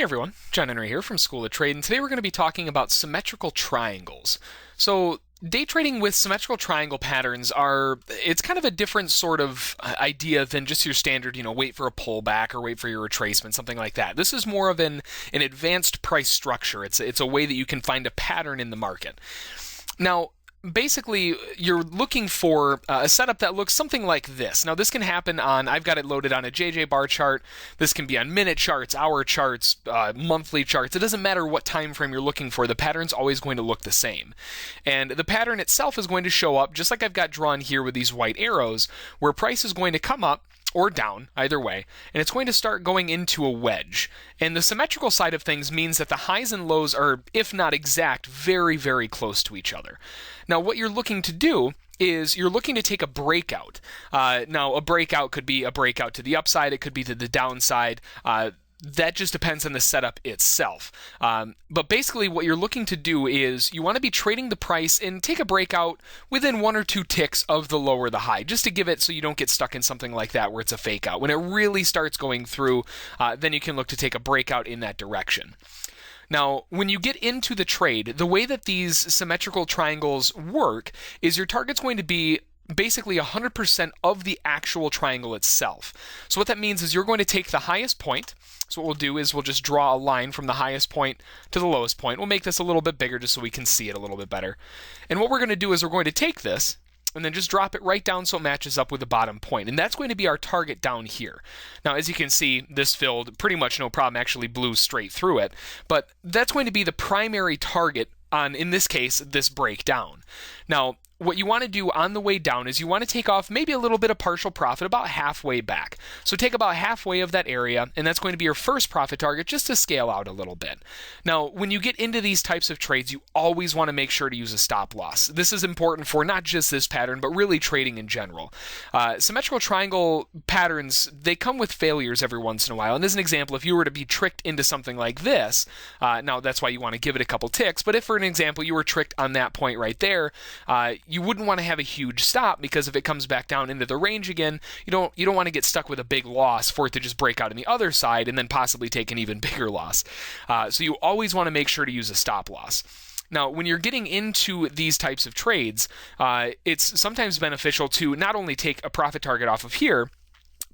Hey everyone, John Henry here from School of Trade, and today we're going to be talking about symmetrical triangles. So day trading with symmetrical triangle patterns it's kind of a different sort of idea than just your standard, wait for a pullback or wait for your retracement, something like that. This is more of an advanced price structure. It's a way that you can find a pattern in the market. Now, basically, you're looking for a setup that looks something like this. Now, this can happen I've got it loaded on a JJ bar chart. This can be on minute charts, hour charts, monthly charts. It doesn't matter what time frame you're looking for. The pattern's always going to look the same. And the pattern itself is going to show up just like I've got drawn here with these white arrows, where price is going to come up or down, either way, and it's going to start going into a wedge. And the symmetrical side of things means that the highs and lows are, if not exact, very, very close to each other. Now, what you're looking to do is you're looking to take a breakout. Now, a breakout could be a breakout to the upside, it could be to the downside. That just depends on the setup itself. But basically what you're looking to do is you want to be trading the price and take a breakout within one or two ticks of the low or the high, just to give it so you don't get stuck in something like that where it's a fake out. When it really starts going through, then you can look to take a breakout in that direction. Now, when you get into the trade, the way that these symmetrical triangles work is your target's going to be basically 100% of the actual triangle itself. So what that means is you're going to take the highest point. So what we'll do is we'll just draw a line from the highest point to the lowest point. We'll make this a little bit bigger just so we can see it a little bit better. And what we're going to do is we're going to take this and then just drop it right down so it matches up with the bottom point. And that's going to be our target down here. Now, as you can see, this filled pretty much no problem, actually blew straight through it. But that's going to be the primary target on, in this case, this breakdown. Now, what you want to do on the way down is you want to take off maybe a little bit of partial profit about halfway back. So take about halfway of that area, and that's going to be your first profit target just to scale out a little bit. Now, when you get into these types of trades, you always want to make sure to use a stop loss. This is important for not just this pattern, but really trading in general. Symmetrical triangle patterns, they come with failures every once in a while. And as an example, if you were to be tricked into something like this, now that's why you want to give it a couple ticks, but if for an example you were tricked on that point right there, you wouldn't want to have a huge stop, because if it comes back down into the range again, you don't want to get stuck with a big loss for it to just break out on the other side and then possibly take an even bigger loss. So you always want to make sure to use a stop loss. Now, when you're getting into these types of trades, it's sometimes beneficial to not only take a profit target off of here,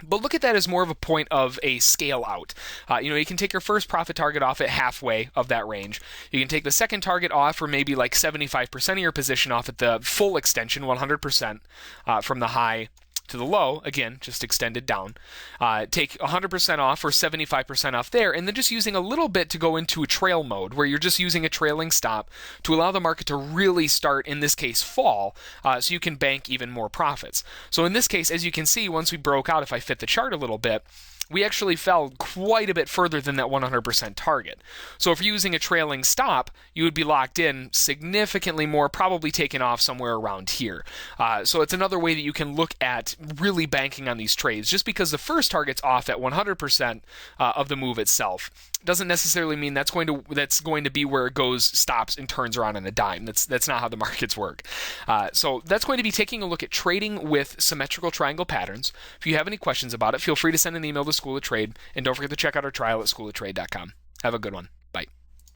but look at that as more of a point of a scale out. You can take your first profit target off at halfway of that range. You can take the second target off, or maybe like 75% of your position off at the full extension, 100% from the high to the low, again, just extended down. Take 100% off or 75% off there, and then just using a little bit to go into a trail mode, where you're just using a trailing stop to allow the market to really start, in this case, fall, so you can bank even more profits. So in this case, as you can see, once we broke out, if I fit the chart a little bit, we actually fell quite a bit further than that 100% target. So if you're using a trailing stop, you would be locked in significantly more, probably taken off somewhere around here. So it's another way that you can look at really banking on these trades. Just because the first target's off at 100% of the move itself doesn't necessarily mean that's going to be where it goes, stops, and turns around on a dime. That's not how the markets work. So that's going to be taking a look at trading with symmetrical triangle patterns. If you have any questions about it, feel free to send an email to School of Trade, and don't forget to check out our trial at schooloftrade.com. Have a good one.